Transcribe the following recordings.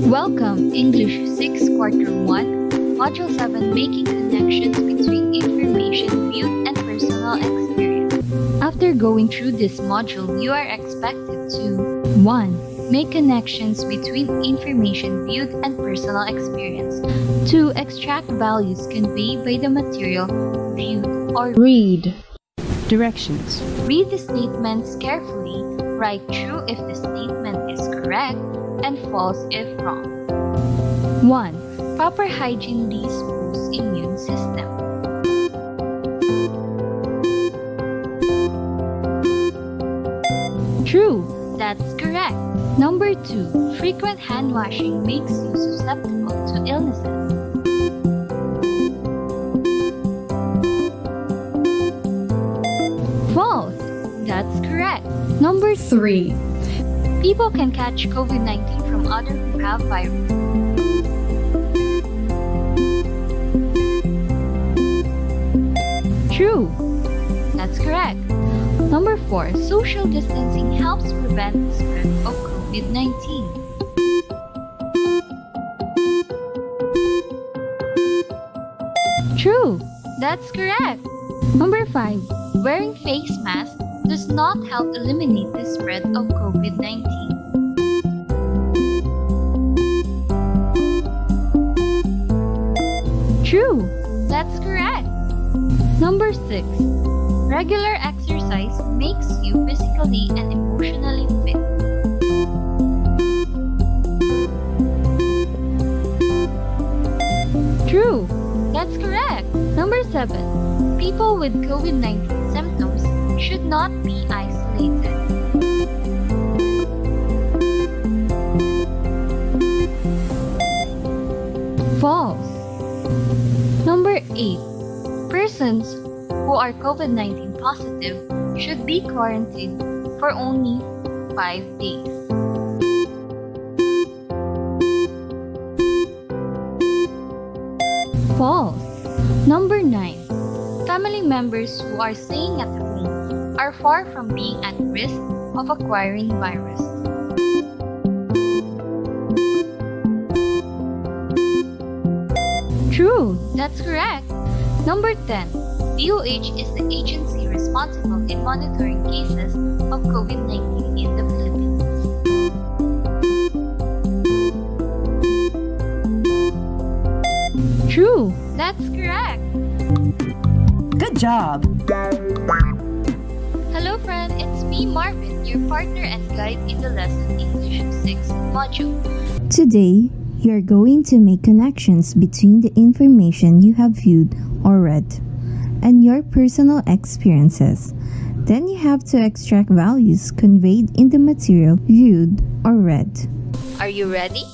Welcome, English 6 Quarter 1, Module 7, Making Connections Between Information Viewed and Personal Experience. After going through this module, you are expected to 1. Make connections between information viewed and personal experience. 2. Extract values conveyed by the material viewed or Read. Directions. read the statements carefully. Write true if the statement is correct and false if wrong. 1. Proper hygiene leads boosts immune system. True, that's correct. Number 2. Frequent hand washing makes you susceptible to illnesses. False, that's correct. Number 3. People can catch COVID-19 from others who have virus. True. That's correct. Number 4. Social distancing helps prevent the spread of COVID-19. True. That's correct. Number 5. Wearing face masks does not help eliminate the spread of COVID-19. True. That's correct. Number 6. Regular exercise makes you physically and emotionally fit. True. That's correct. Number 7. People with COVID-19 symptoms should not be isolated. False. Number 8. Persons who are COVID-19 positive should be quarantined for only 5 days. False. Number 9. Family members who are staying at home are far from being at risk of acquiring virus. True, that's correct. Number 10. DOH is the agency responsible in monitoring cases of COVID-19 in the Philippines. True, that's correct. Good job. Hello friend, it's me Marvin, your partner and guide in the Lesson English 6 module. Today, You're going to make connections between the information you have viewed or read and your personal experiences. Then you have to extract values conveyed in the material viewed or read. Are you ready?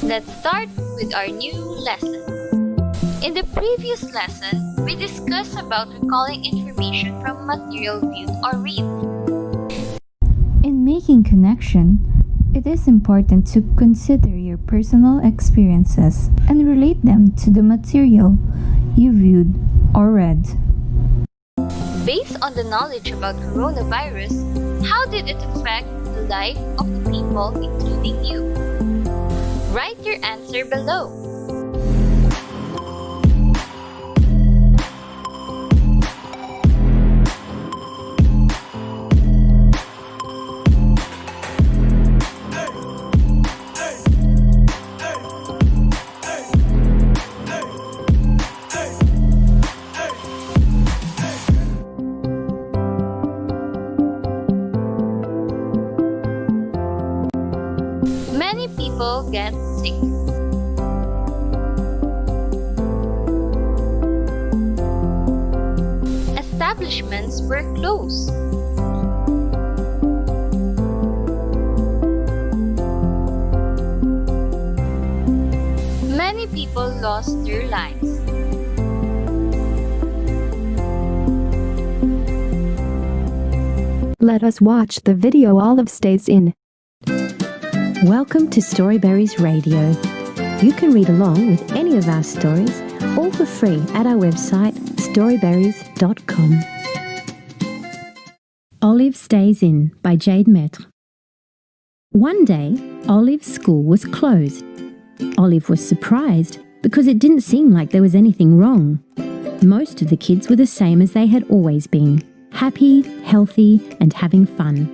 Let's start with our new lesson. In the previous lesson, we discussed about recalling information from material viewed or read. In making connection, it is important to consider your personal experiences and relate them to the material you viewed or read. Based on the knowledge about coronavirus, how did it affect the life of the people, including you? Write your answer below. Many people get sick. Establishments were closed. Many people lost their lives. Let us watch the video Olive stays in. Welcome to Storyberries Radio. You can read along with any of our stories, all for free at our website, storyberries.com. Olive Stays In by Jade Maître. One day, Olive's school was closed. Olive was surprised because it didn't seem like there was anything wrong. Most of the kids were the same as they had always been, happy, healthy, and having fun.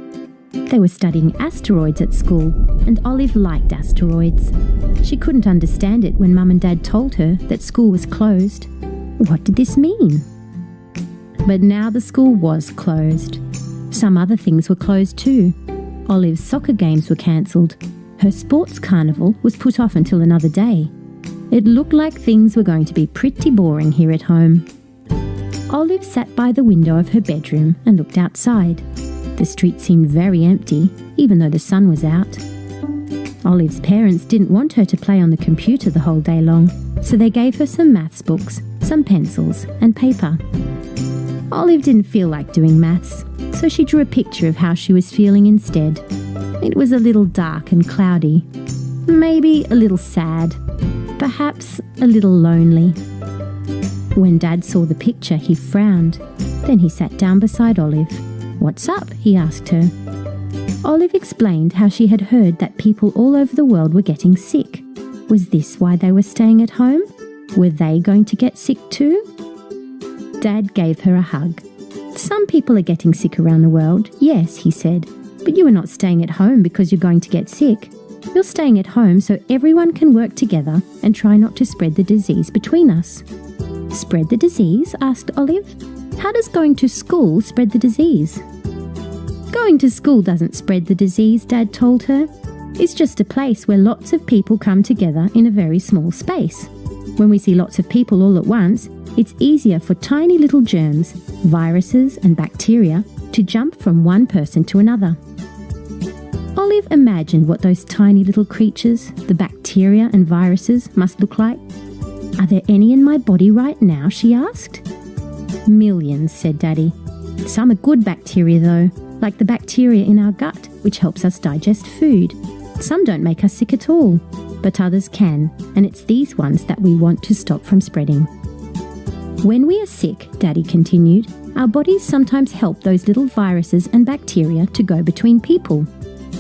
They were studying asteroids at school, and Olive liked asteroids. She couldn't understand it when Mum and Dad told her that school was closed. What did this mean? But now the school was closed. Some other things were closed too. Olive's soccer games were cancelled. Her sports carnival was put off until another day. It looked like things were going to be pretty boring here at home. Olive sat by the window of her bedroom and looked outside. The street seemed very empty, even though the sun was out. Olive's parents didn't want her to play on the computer the whole day long, so they gave her some maths books, some pencils, and paper. Olive didn't feel like doing maths, so she drew a picture of how she was feeling instead. It was a little dark and cloudy, maybe a little sad, perhaps a little lonely. When Dad saw the picture, he frowned. Then he sat down beside Olive. "What's up?" he asked her. Olive explained how she had heard that people all over the world were getting sick. Was this why they were staying at home? Were they going to get sick too? Dad gave her a hug. "Some people are getting sick around the world, yes," he said, "but you are not staying at home because you're going to get sick. You're staying at home so everyone can work together and try not to spread the disease between us." "Spread the disease?" asked Olive. "How does going to school spread the disease?" "Going to school doesn't spread the disease," Dad told her. "It's just a place where lots of people come together in a very small space. When we see lots of people all at once, it's easier for tiny little germs, viruses and bacteria to jump from one person to another." Olive imagined what those tiny little creatures, the bacteria and viruses, must look like. "Are there any in my body right now?" she asked. "Millions," said Daddy. "Some are good bacteria though, like the bacteria in our gut, which helps us digest food. Some don't make us sick at all, but others can, and it's these ones that we want to stop from spreading." "When we are sick," Daddy continued, "our bodies sometimes help those little viruses and bacteria to go between people.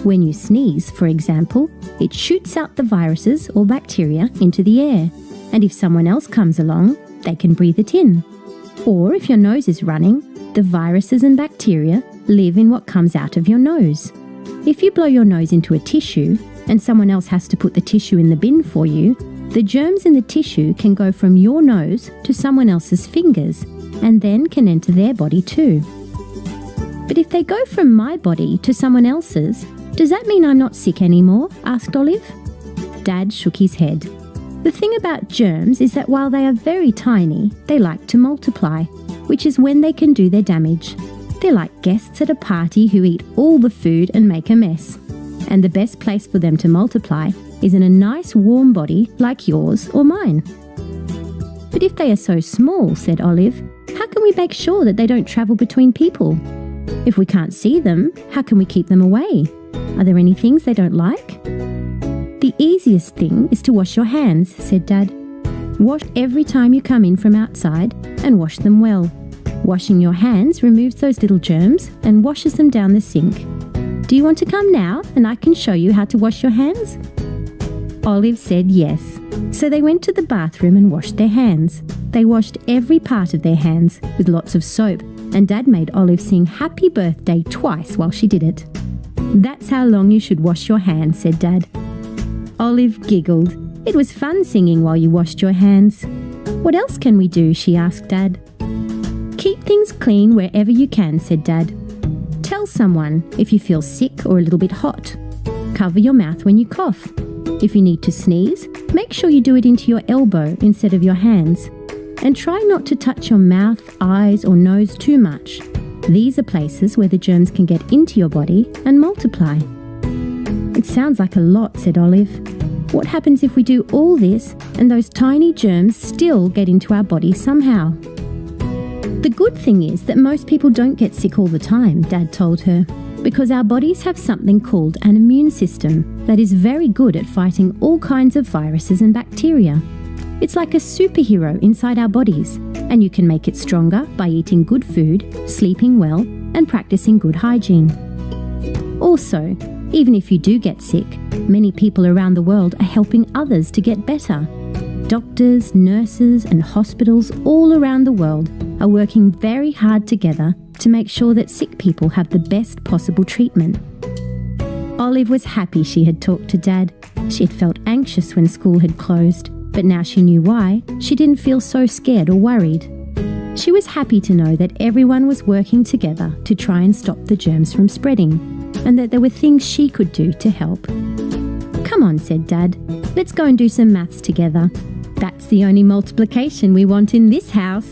When you sneeze, for example, it shoots out the viruses or bacteria into the air, and if someone else comes along, they can breathe it in. Or if your nose is running, the viruses and bacteria live in what comes out of your nose. If you blow your nose into a tissue and someone else has to put the tissue in the bin for you, the germs in the tissue can go from your nose to someone else's fingers and then can enter their body too. But if they go from my body to someone else's, does that mean I'm not sick anymore?" asked Olive. Dad shook his head. The thing about germs is that while they are very tiny, they like to multiply, which is when they can do their damage. They're like guests at a party who eat all the food and make a mess. And the best place for them to multiply is in a nice warm body like yours or mine. But if they are so small, said Olive, how can we make sure that they don't travel between people? If we can't see them, how can we keep them away? Are there any things they don't like? The easiest thing is to wash your hands, said Dad. Wash every time you come in from outside and wash them well. Washing your hands removes those little germs and washes them down the sink. Do you want to come now and I can show you how to wash your hands? Olive said yes. So they went to the bathroom and washed their hands. They washed every part of their hands with lots of soap, and Dad made Olive sing Happy Birthday twice while she did it. That's how long you should wash your hands, said Dad. Olive giggled. It was fun singing while you washed your hands. What else can we do? She asked Dad. Keep things clean wherever you can, said Dad. Tell someone if you feel sick or a little bit hot. Cover your mouth when you cough. If you need to sneeze, make sure you do it into your elbow instead of your hands. And try not to touch your mouth, eyes or nose too much. These are places where the germs can get into your body and multiply. It sounds like a lot, said Olive. What happens if we do all this and those tiny germs still get into our body somehow? The good thing is that most people don't get sick all the time, Dad told her, because our bodies have something called an immune system that is very good at fighting all kinds of viruses and bacteria. It's like a superhero inside our bodies, and you can make it stronger by eating good food, sleeping well, and practicing good hygiene. Also, even if you do get sick, many people around the world are helping others to get better. Doctors, nurses, and hospitals all around the world are working very hard together to make sure that sick people have the best possible treatment. Olive was happy she had talked to Dad. She had felt anxious when school had closed, but now she knew why, she didn't feel so scared or worried. She was happy to know that everyone was working together to try and stop the germs from spreading, and that there were things she could do to help. Come on, said Dad. Let's go and do some maths together. That's the only multiplication we want in this house.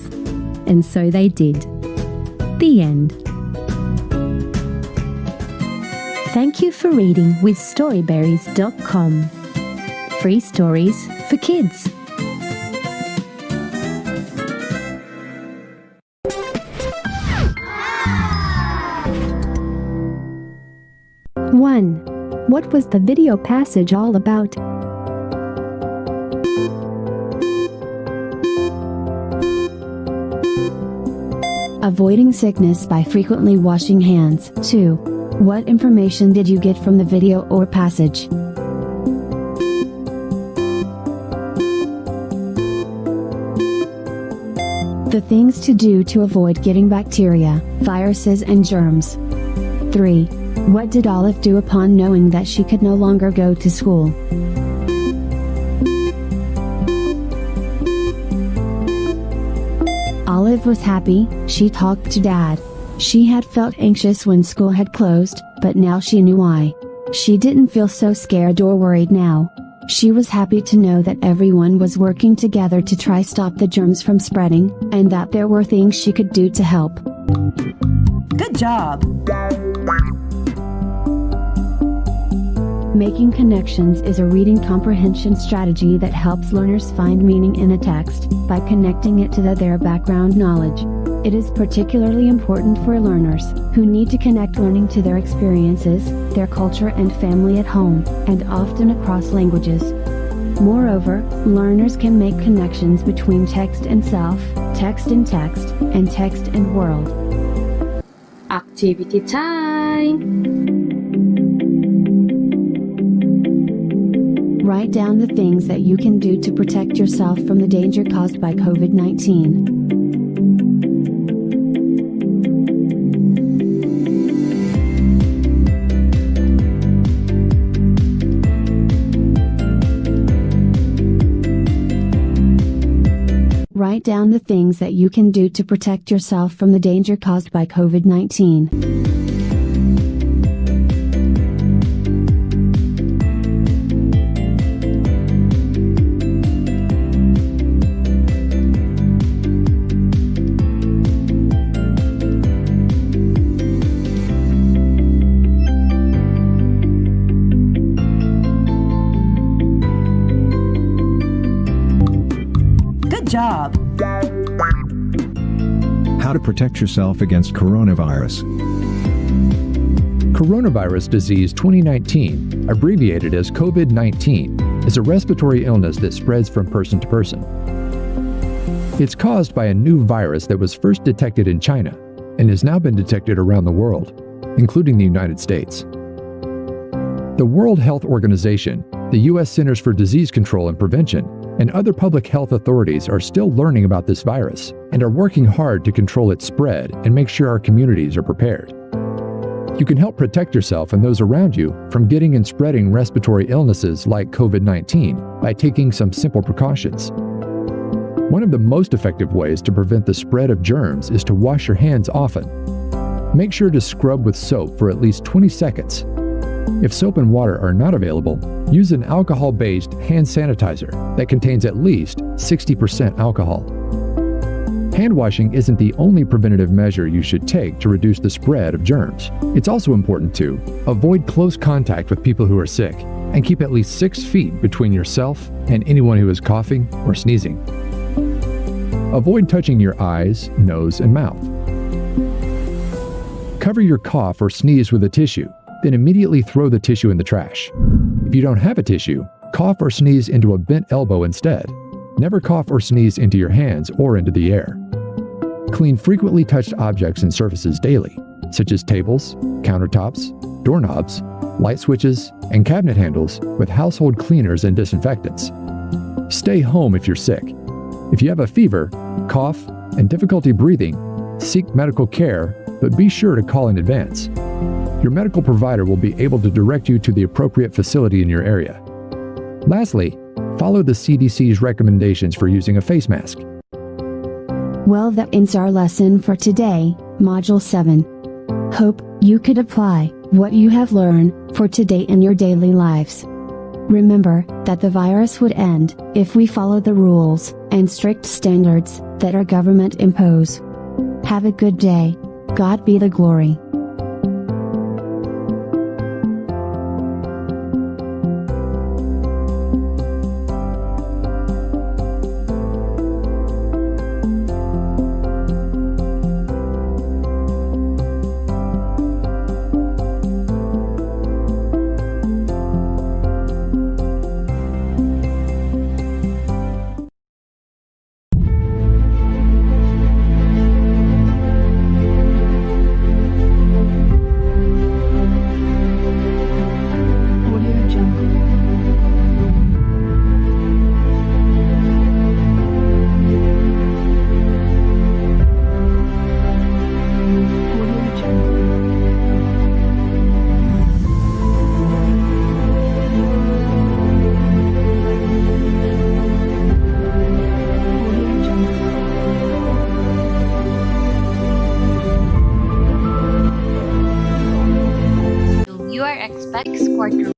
And so they did. The end. Thank you for reading with Storyberries.com. Free stories for kids. One. What was the video passage all about? Avoiding sickness by frequently washing hands. 2. What information did you get from the video or passage? The things to do to avoid getting bacteria, viruses and germs. 3. What did Olive do upon knowing that she could no longer go to school? Olive was happy. She talked to Dad. She had felt anxious when school had closed, but now she knew why. She didn't feel so scared or worried now. She was happy to know that everyone was working together to try stop the germs from spreading, and that there were things she could do to help. Good job! Making connections is a reading comprehension strategy that helps learners find meaning in a text by connecting it to their background knowledge. It is particularly important for learners who need to connect learning to their experiences, their culture and family at home, and often across languages. Moreover, learners can make connections between text and self, text and text, and text and world. Activity time! Write down the things that you can do to protect yourself from the danger caused by COVID-19. Write down the things that you can do to protect yourself from the danger caused by COVID-19. Good job. How to protect yourself against coronavirus. Coronavirus disease 2019, abbreviated as COVID-19, is a respiratory illness that spreads from person to person. It's caused by a new virus that was first detected in China and has now been detected around the world, including the United States. The World Health Organization, the U.S. Centers for Disease Control and Prevention, and other public health authorities are still learning about this virus and are working hard to control its spread and make sure our communities are prepared. You can help protect yourself and those around you from getting and spreading respiratory illnesses like COVID-19 by taking some simple precautions. One of the most effective ways to prevent the spread of germs is to wash your hands often. Make sure to scrub with soap for at least 20 seconds. If soap and water are not available, use an alcohol-based hand sanitizer that contains at least 60% alcohol. Hand washing isn't the only preventative measure you should take to reduce the spread of germs. It's also important to avoid close contact with people who are sick and keep at least 6 feet between yourself and anyone who is coughing or sneezing. Avoid touching your eyes, nose, and mouth. Cover your cough or sneeze with a tissue, then immediately throw the tissue in the trash. If you don't have a tissue, cough or sneeze into a bent elbow instead. Never cough or sneeze into your hands or into the air. Clean frequently touched objects and surfaces daily, such as tables, countertops, doorknobs, light switches, and cabinet handles with household cleaners and disinfectants. Stay home if you're sick. If you have a fever, cough, and difficulty breathing, seek medical care, but be sure to call in advance. Your medical provider will be able to direct you to the appropriate facility in your area. Lastly, follow the CDC's recommendations for using a face mask. Well, that ends our lesson for today, Module 7. Hope you could apply what you have learned for today in your daily lives. Remember that the virus would end if we follow the rules and strict standards that our government impose. Have a good day. God be the glory. URX quarter.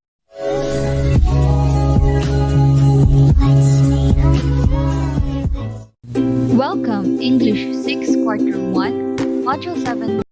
Welcome English 6 Quarter 1, Module 7